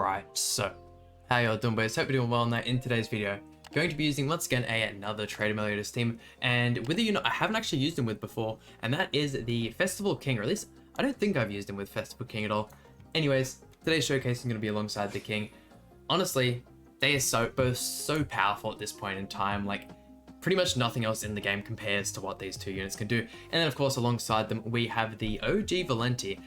Alright, so how y'all doing, boys? Hope you're doing well. Now in today's video, going to be using once again another Trader Meliodas team, and whether you know, I haven't actually used him with before, and that is the Festival King, or at least I don't think I've used him with Festival King at all. Anyways, today's showcase is going to be alongside the King. Honestly, they are both so powerful at this point in time. Like, pretty much nothing else in the game compares to what these two units can do. And then of course alongside them we have the OG Valenti.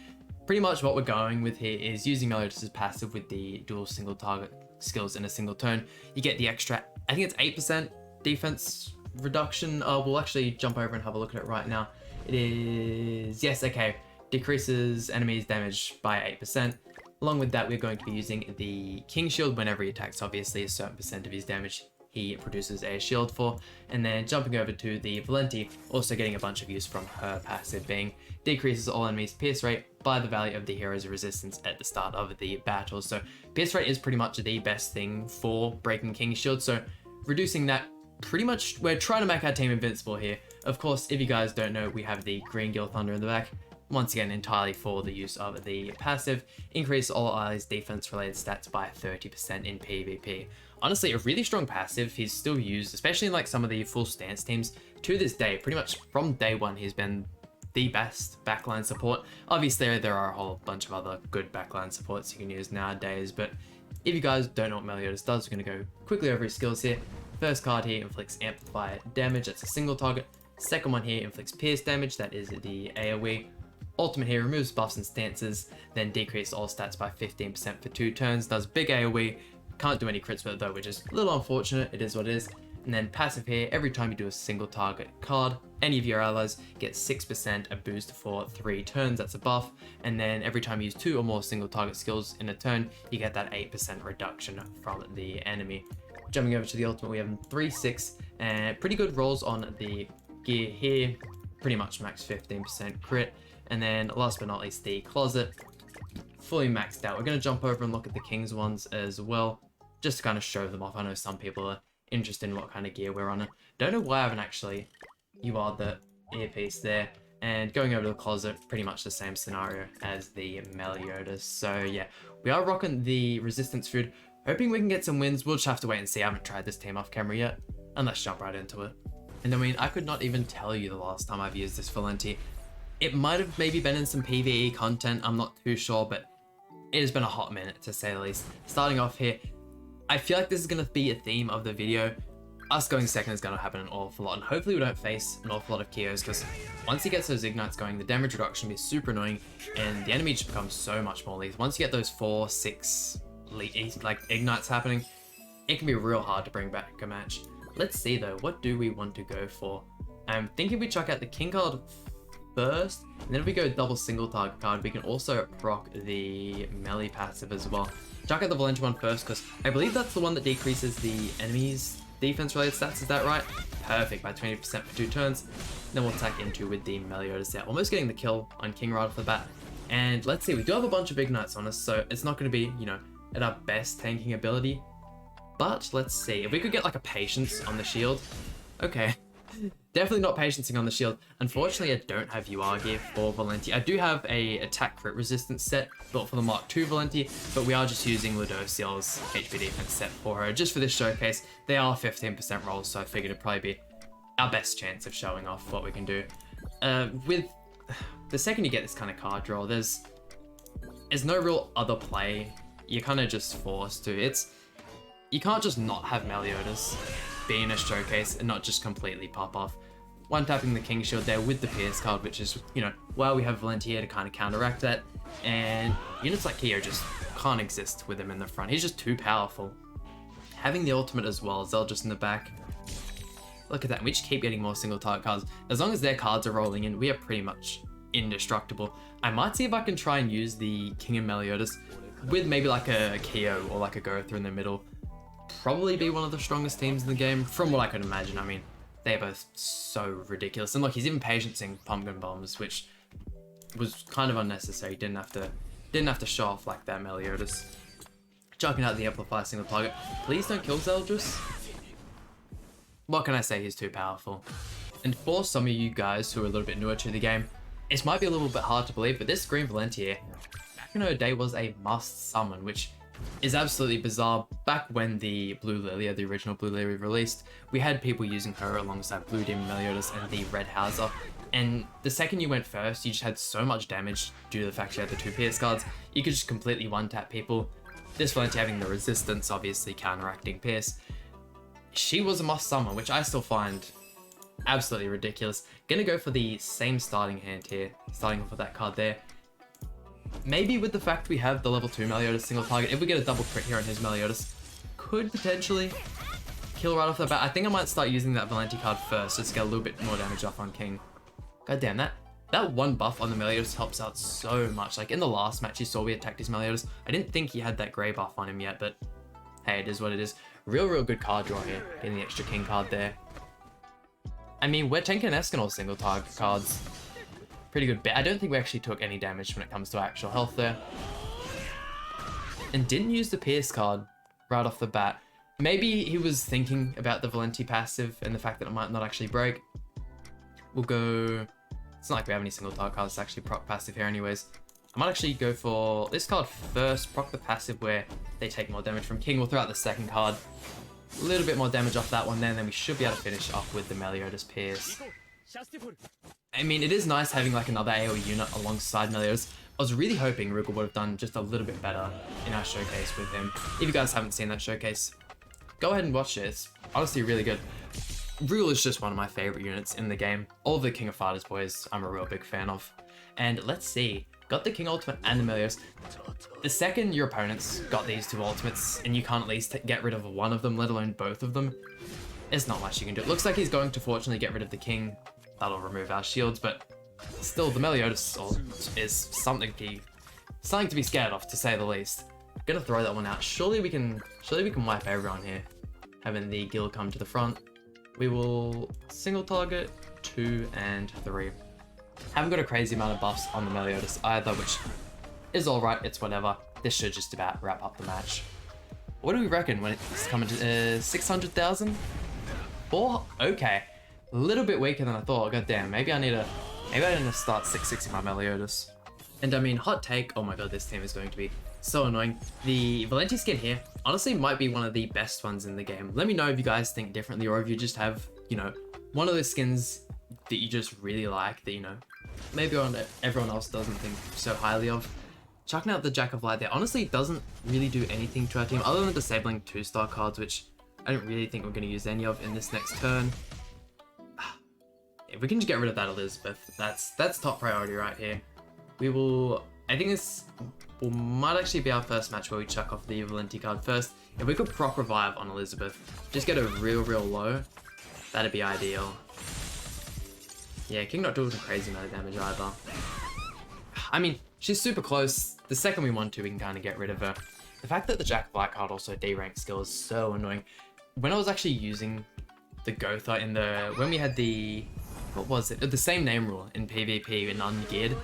Pretty much what we're going with here is using Meliodas' passive with the dual single target skills in a single turn. You get the extra, I think it's 8% defense reduction. We'll actually jump over and have a look at it right now. It is, yes, okay. Decreases enemies damage by 8%. Along with that, we're going to be using the King Shield whenever he attacks. Obviously, a certain percent of his damage he produces a shield for. And then jumping over to the Valenti, also getting a bunch of use from her passive, being decreases all enemies' pierce rate by the value of the hero's resistance at the start of the battle. So pierce rate is pretty much the best thing for breaking King Shield. So reducing that, pretty much we're trying to make our team invincible here. Of course, if you guys don't know, we have the Green Gill Thunder in the back. Once again, entirely for the use of the passive. Increase all allies' defense-related stats by 30% in PvP. Honestly, a really strong passive. He's still used, especially in like some of the full stance teams. To this day, pretty much from day one, he's been the best backline support. Obviously, there are a whole bunch of other good backline supports you can use nowadays, but if you guys don't know what Meliodas does, we're going to go quickly over his skills here. First card here inflicts amplified damage, that's a single target. Second one here inflicts pierce damage, that is the AoE. Ultimate here removes buffs and stances, then decreases all stats by 15% for 2 turns, does big AoE, can't do any crits with it though, which is a little unfortunate, it is what it is. And then passive here, every time you do a single target card, any of your allies get 6% a boost for 3 turns, that's a buff. And then every time you use 2 or more single target skills in a turn, you get that 8% reduction from the enemy. Jumping over to the ultimate, we have 3, 6, and pretty good rolls on the gear here, pretty much max 15% crit. And then last but not least, the closet, fully maxed out. We're going to jump over and look at the King's ones as well, just to kind of show them off. I know some people are interested in what kind of gear we're on. Don't know why I haven't actually, you are the earpiece there. And going over to the closet, pretty much the same scenario as the Meliodas. So yeah, we are rocking the resistance food. Hoping we can get some wins. We'll just have to wait and see. I haven't tried this team off camera yet. And let's jump right into it. And I mean, I could not even tell you the last time I've used this Valenti. It might have maybe been in some PvE content, I'm not too sure, but it has been a hot minute to say the least. Starting off here, I feel like this is going to be a theme of the video. Us going second is going to happen an awful lot, and hopefully we don't face an awful lot of Kios, because once he gets those ignites going, the damage reduction will be super annoying, and the enemy just becomes so much more lethal. Once you get those 4, 6 like ignites happening, it can be real hard to bring back a match. Let's see though, what do we want to go for? I'm thinking we chuck out the King card first, and then if we go double single target card, we can also proc the melee passive as well. Chuck out the Valenti one first, because I believe that's the one that decreases the enemy's defense related stats, is that right? Perfect, by 20% for 2 turns. Then we'll attack into with the Meliodas there, almost getting the kill on King right off the bat. And let's see, we do have a bunch of ignites on us, so it's not going to be, you know, at our best tanking ability. But let's see, if we could get like a patience on the shield. Okay. Definitely not patiencing on the shield. Unfortunately, I don't have UR gear for Valenti. I do have a attack crit resistance set built for the Mark II Valenti, but we are just using Ludociel's HP defense set for her. Just for this showcase, they are 15% rolls, so I figured it'd probably be our best chance of showing off what we can do. With the second you get this kind of card draw, there's no real other play. You're kind of just forced to. You can't just not have Meliodas be in a showcase and not just completely pop off. One tapping the King Shield there with the Pierce card, which is, you know, while we have Valenti here to kind of counteract that, and units like Keo just can't exist with him in the front. He's just too powerful. Having the ultimate as well, Zell just in the back. Look at that, we just keep getting more single target cards. As long as their cards are rolling in, we are pretty much indestructible. I might see if I can try and use the King and Meliodas with maybe like a Keo or like a Gotha in the middle. Probably be one of the strongest teams in the game, from what I could imagine. I mean, they're both so ridiculous. And look, he's even patiencing pumpkin bombs, which was kind of unnecessary. Didn't have to show off like that, Meliodas. Chucking out the amplify single target. Please don't kill Zeldris. What can I say? He's too powerful. And for some of you guys who are a little bit newer to the game, it might be a little bit hard to believe, but this Green Valenti here, back in her day, was a must summon, which is absolutely bizarre. Back when the Blue Lilia, the original Blue Lilia released, we had people using her alongside Blue Demon Meliodas and the Red Hauser. And the second you went first, you just had so much damage due to the fact you had the 2 Pierce cards. You could just completely one-tap people. This Valenti having the resistance, obviously counteracting Pierce. She was a must summon, which I still find absolutely ridiculous. Gonna go for the same starting hand here, starting off with that card there. Maybe with the fact we have the level 2 Meliodas single target, if we get a double crit here on his Meliodas, could potentially kill right off the bat. I think I might start using that Valenti card first, just to get a little bit more damage off on King. God damn, that one buff on the Meliodas helps out so much. Like in the last match you saw we attacked his Meliodas. I didn't think he had that grey buff on him yet, but hey, it is what it is. Real good card draw here, getting the extra King card there. I mean, we're TANKIEST all single target cards. Pretty good bit. I don't think we actually took any damage when it comes to actual health there. And didn't use the Pierce card right off the bat. Maybe he was thinking about the Valenti passive and the fact that it might not actually break. We'll go... It's not like we have any single target cards to actually proc passive here anyways. I might actually go for this card first, proc the passive where they take more damage from King. We'll throw out the second card. A little bit more damage off that one there, and then we should be able to finish off with the Meliodas Pierce. I mean, it is nice having like another AoE unit alongside Meliodas. I was really hoping Rugal would have done just a little bit better in our showcase with him. If you guys haven't seen that showcase, go ahead and watch it. It's honestly really good. Rugal is just one of my favorite units in the game. All of the King of Fighters boys I'm a real big fan of. And let's see, got the King Ultimate and the Meliodas. The second your opponents got these 2 ultimates and you can't at least get rid of one of them, let alone both of them, there's not much you can do. It looks like he's going to fortunately get rid of the King. That'll remove our shields, but still the Meliodas is something to be scared of, to say the least. Gonna throw that one out. Surely we can wipe everyone here. Having the Gil come to the front. We will single target 2 and 3. Haven't got a crazy amount of buffs on the Meliodas either, which is alright, it's whatever. This should just about wrap up the match. What do we reckon when it's coming to 600,000? 4? Okay. A little bit weaker than I thought. God damn, maybe I need to start 660 my Meliodas. And I mean, hot take, oh my god, this team is going to be so annoying. The Valenti skin here, honestly, might be one of the best ones in the game. Let me know if you guys think differently, or if you just have, you know, one of those skins that you just really like, that, you know, maybe everyone else doesn't think so highly of. Chucking out the Jack of Light there, honestly, doesn't really do anything to our team, other than disabling 2-star cards, which I don't really think we're going to use any of in this next turn. If we can just get rid of that Elizabeth, that's top priority right here. We will, I think this might actually be our first match where we chuck off the Valenti card first. If we could proc revive on Elizabeth, just get a real low, that'd be ideal. Yeah, King not doing a crazy amount of damage either. I mean, she's super close. The second we want to, we can kind of get rid of her. The fact that the Jack of Light card also D-rank skill is so annoying. When I was actually using the Gotha in the, when we had the, what was it? The same name rule in PvP in ungeared.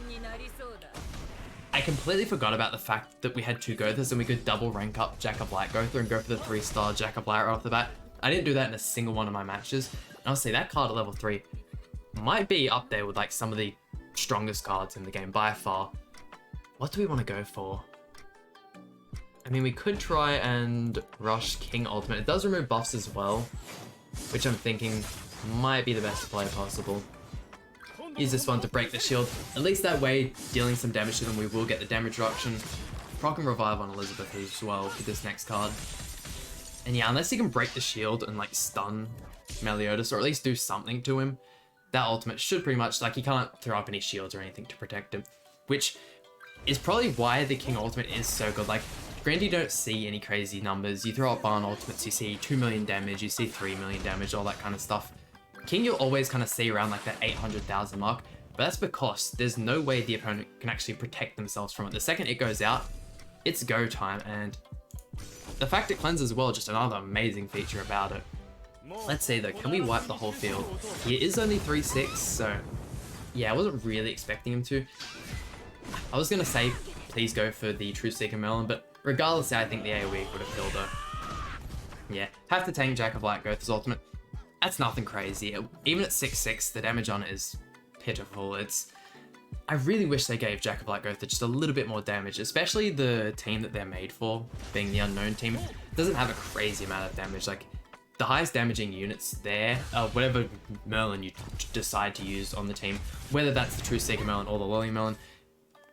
I completely forgot about the fact that we had 2 Gothas and we could double rank up Jack of Light Gotha and go for the 3-star Jack of Light right off the bat. I didn't do that in a single one of my matches. And honestly, that card at level 3 might be up there with like some of the strongest cards in the game by far. What do we want to go for? I mean, we could try and rush King Ultimate. It does remove buffs as well, which I'm thinking might be the best play possible. Use this one to break the shield. At least that way, dealing some damage to them, we will get the damage reduction. Proc and revive on Elizabeth as well with this next card. And yeah, unless he can break the shield and like stun Meliodas, or at least do something to him, that ultimate should pretty much, like, he can't throw up any shields or anything to protect him, which is probably why the King ultimate is so good. Like, granted, you don't see any crazy numbers. You throw up Barn ultimates, you see 2 million damage, you see 3 million damage, all that kind of stuff. King, you'll always kind of see around like that 800,000 mark, but that's because there's no way the opponent can actually protect themselves from it. The second it goes out, it's go time, and the fact it cleanses as well, just another amazing feature about it. Let's see though, can we wipe the whole field? He is only 3-6, so yeah, I wasn't really expecting him to. I was gonna say, please go for the True Seeker Melon, but regardless, I think the AoE would have killed her. Yeah, have to tank Jack of Light Gotha's ultimate. That's nothing crazy. Even at 6-6, the damage on it is pitiful. I really wish they gave Jack of Light Gotha just a little bit more damage, especially the team that they're made for, being the unknown team, doesn't have a crazy amount of damage. Like, the highest damaging units there, whatever Merlin you decide to use on the team, whether that's the True Seeker Merlin or the Lolly Merlin,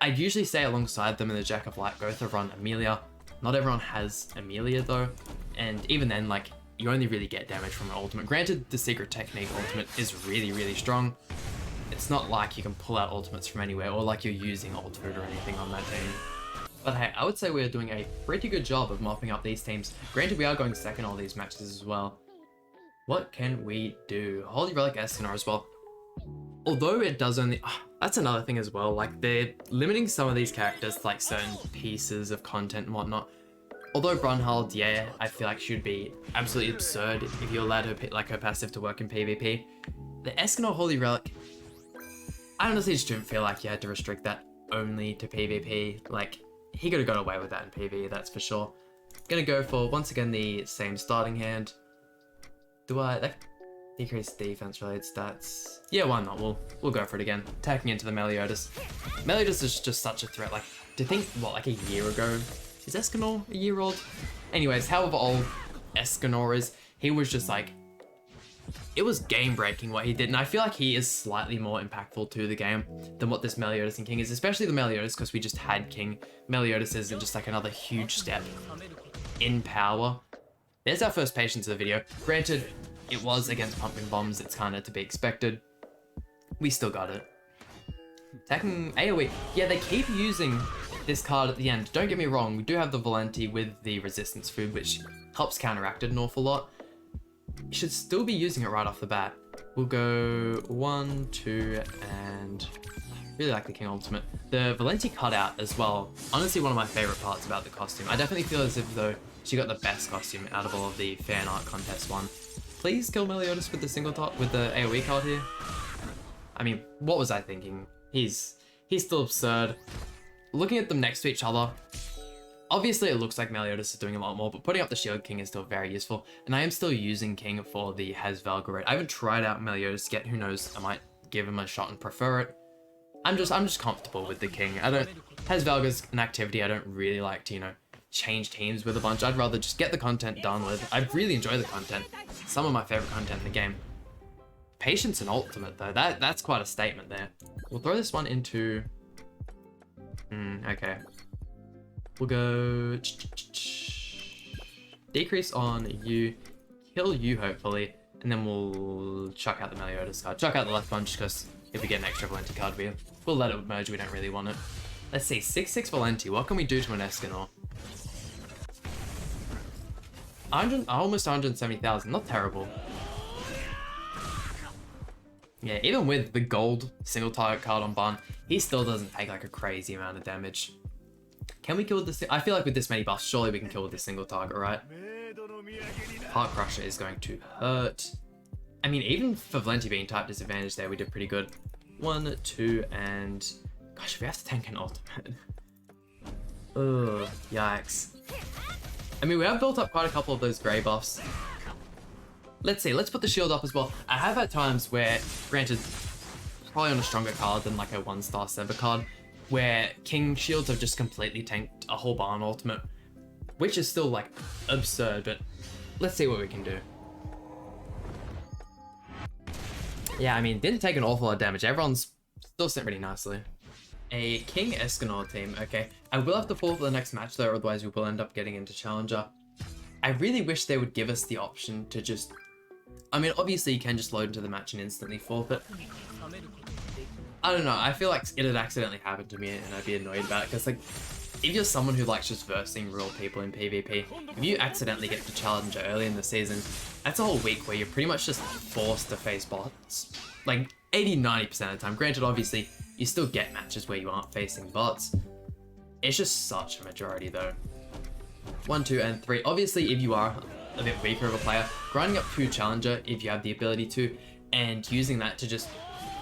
I'd usually say alongside them in the Jack of Light Gotha run Amelia. Not everyone has Amelia though, and even then, like, you only really get damage from an ultimate. Granted, the Secret Technique ultimate is really, really strong. It's not like you can pull out ultimates from anywhere or like you're using ult food or anything on that team. But hey, I would say we're doing a pretty good job of mopping up these teams. Granted, we are going second all these matches as well. What can we do? Holy Relic Escanor as well. Although it does only... that's another thing as well. Like, they're limiting some of these characters to like certain pieces of content and whatnot. Although Brunhild, yeah, I feel like should be absolutely absurd if you allowed her, like, her passive to work in PvP. The Escanor Holy Relic, I honestly just didn't feel like you had to restrict that only to PvP. Like, he could have got away with that in PvE, that's for sure. Gonna go for, once again, the same starting hand. Do I... That decrease defense related stats? Yeah, why not? We'll go for it again. Attacking into the Meliodas. Meliodas is just such a threat. Like, to think, what, like a year ago? Is Escanor a year old? Anyways, however old Escanor is, he was just like... It was game-breaking what he did, and I feel like he is slightly more impactful to the game than what this Meliodas and King is, especially the Meliodas, because we just had King. Meliodas is just like another huge step in power. There's our first patience of the video. Granted, it was against pumping bombs, it's kind of to be expected. We still got it. Attacking AoE. Yeah, they keep using this card at the end. Don't get me wrong, we do have the Valenti with the resistance food, which helps counteract it an awful lot. You should still be using it right off the bat. We'll go 1, 2, and really like the King Ultimate. The Valenti cutout as well. Honestly, one of my favorite parts about the costume. I definitely feel as if though she got the best costume out of all of the fan art contest one. Please kill Meliodas with the single top with the AoE card here. I mean, what was I thinking? He's still absurd. Looking at them next to each other, obviously it looks like Meliodas is doing a lot more, but putting up the Shield King is still very useful. And I am still using King for the Hasvalga raid. I haven't tried out Meliodas yet. Who knows? I might give him a shot and prefer it. I'm just comfortable with the King. Hasvalga's an activity I don't really like to, you know, change teams with a bunch. I'd rather just get the content done with. I really enjoy the content. Some of my favorite content in the game. Patience and Ultimate though, that's quite a statement there. We'll throw this one into... okay. We'll go... Decrease on you, kill you hopefully, and then we'll chuck out the Meliodas card. Chuck out the left one just because if we get an extra Valenti card, we'll let it merge, we don't really want it. Let's see, 6-6 Valenti, what can we do to an Escanor? Almost 170,000, not terrible. Yeah, even with the gold single target card on Bun, he still doesn't take like a crazy amount of damage. Can we kill with this? I feel like with this many buffs, surely we can kill with this single target, right? Heart Crusher is going to hurt. I mean, even for Valenti being type disadvantage there, we did pretty good. 1, 2, and... Gosh, we have to tank an ultimate. Ugh, yikes. I mean, we have built up quite a couple of those grey buffs. Let's see, let's put the shield up as well. I have had times where, granted, probably on a stronger card than like a 1-star Sever card, where King shields have just completely tanked a whole barn ultimate, which is still like absurd, but let's see what we can do. Yeah, I mean, didn't take an awful lot of damage. Everyone's still sent pretty nicely. A King Escanor team, okay. I will have to fall for the next match though, otherwise we will end up getting into Challenger. I really wish they would give us the option to just... I mean, obviously you can just load into the match and instantly forfeit. I don't know, I feel like it had accidentally happened to me and I'd be annoyed about it, because like, if you're someone who likes just versing real people in PvP, if you accidentally get to Challenger early in the season, that's a whole week where you're pretty much just forced to face bots. Like 80-90% of the time. Granted, obviously, you still get matches where you aren't facing bots. It's just such a majority though. 1, 2, and 3. Obviously, if you are a bit weaker of a player, grinding up 2 Challenger if you have the ability to, and using that to just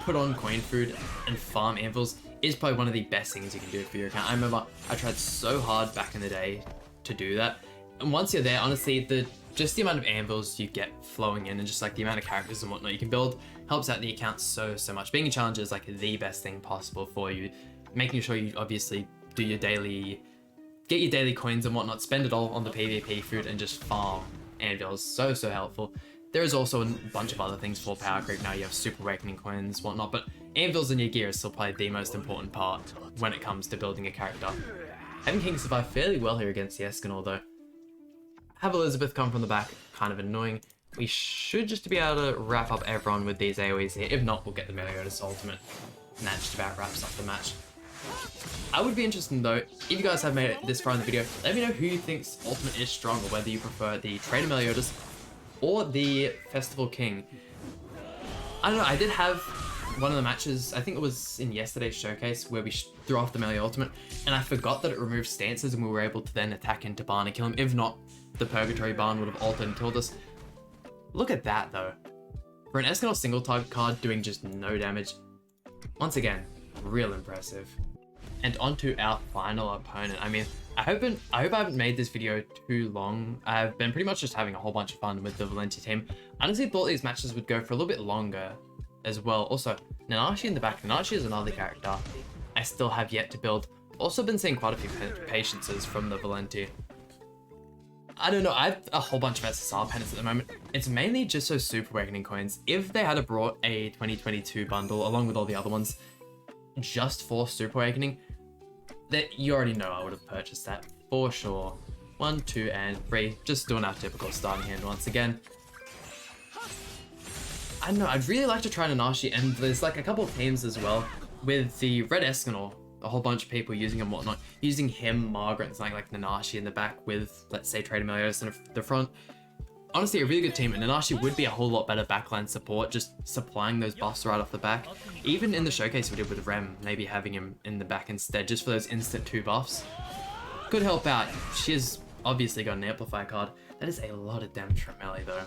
put on coin food and farm anvils is probably one of the best things you can do for your account. I remember I tried so hard back in the day to do that. And once you're there, honestly, just the amount of anvils you get flowing in and just like the amount of characters and whatnot you can build helps out the account so much. Being a challenger is like the best thing possible for you. Making sure you obviously do your daily, get your daily coins and whatnot, spend it all on the PvP food and just farm anvils. So helpful. There is also a bunch of other things for power creep now. You have super awakening coins, whatnot, but anvils in your gear is still probably the most important part when it comes to building a character. Having King survive fairly well here against the Escanor though. Have Elizabeth come from the back, kind of annoying. We should just be able to wrap up everyone with these AoEs here. If not, we'll get the Meliodas ultimate. And that just about wraps up the match. I would be interested though, if you guys have made it this far in the video, let me know who you think's ultimate is stronger, whether you prefer the Trader Meliodas or the Festival King. I don't know, I did have one of the matches, I think it was in yesterday's showcase, where we threw off the melee ultimate, and I forgot that it removed stances and we were able to then attack into Barn and kill him. If not, the Purgatory Barn would have altered and killed us. Look at that though. For an Escanor single target card doing just no damage, once again, real impressive. And on to our final opponent. I mean, I hope I haven't made this video too long. I've been pretty much just having a whole bunch of fun with the Valenti team. I honestly thought these matches would go for a little bit longer as well. Also, Nanashi in the back. Nanashi is another character I still have yet to build. Also been seeing quite a few patiences from the Valenti. I don't know, I have a whole bunch of SSR pennants at the moment. It's mainly just those Super Awakening coins. If they had brought a 2022 bundle along with all the other ones, just for Super Awakening, that you already know I would have purchased that for sure. 1, 2, and 3. Just doing our typical starting hand once again. I don't know, I'd really like to try Nanashi, and there's like a couple of teams as well with the Red Escanor. A whole bunch of people using him, whatnot, using him, Margaret, and something like Nanashi in the back with, let's say, Trader Meliodas in the front. Honestly, a really good team, and Nanashi would be a whole lot better backline support, just supplying those buffs right off the back. Even in the showcase we did with Rem, maybe having him in the back instead, just for those instant 2 buffs. Could help out. She has obviously got an Amplify card. That is a lot of damage from melee though.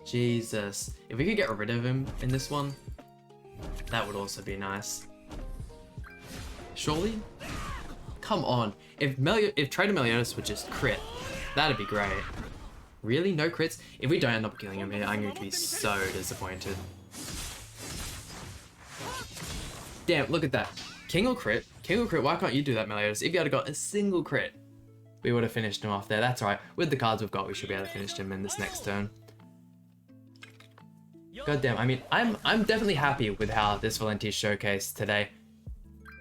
Jesus. If we could get rid of him in this one, that would also be nice. Surely? Come on. If Trader Meliodas would just crit, that'd be great. Really? No crits? If we don't end up killing him here, I'm going to be so disappointed. Damn, look at that. King will crit. King will crit. Why can't you do that, Meliodas? If you had got a single crit, we would have finished him off there. That's right. With the cards we've got, we should be able to finish him in this next turn. God damn, I mean, I'm definitely happy with how this Valenti showcased today.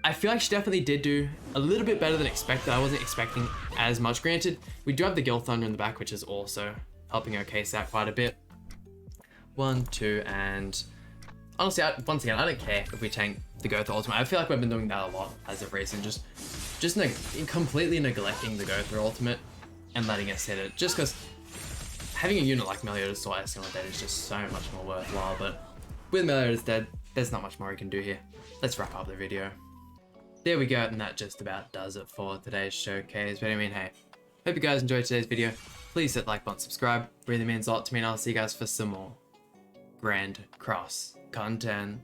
I feel like she definitely did do a little bit better than expected. I wasn't expecting as much. Granted, we do have the Guild Thunder in the back, which is also helping her case out quite a bit. 1, 2, and honestly, once again, I don't care if we tank the Gotha ultimate. I feel like we've been doing that a lot as of recent. Just completely neglecting the Gotha ultimate and letting us hit it. Just because having a unit like Meliodas or Escanor dead is just so much more worthwhile. But with Meliodas dead, there's not much more we can do here. Let's wrap up the video. There we go, and that just about does it for today's showcase. But I mean, hey, hope you guys enjoyed today's video. Please hit like button, subscribe. Really means a lot to me, and I'll see you guys for some more Grand Cross content.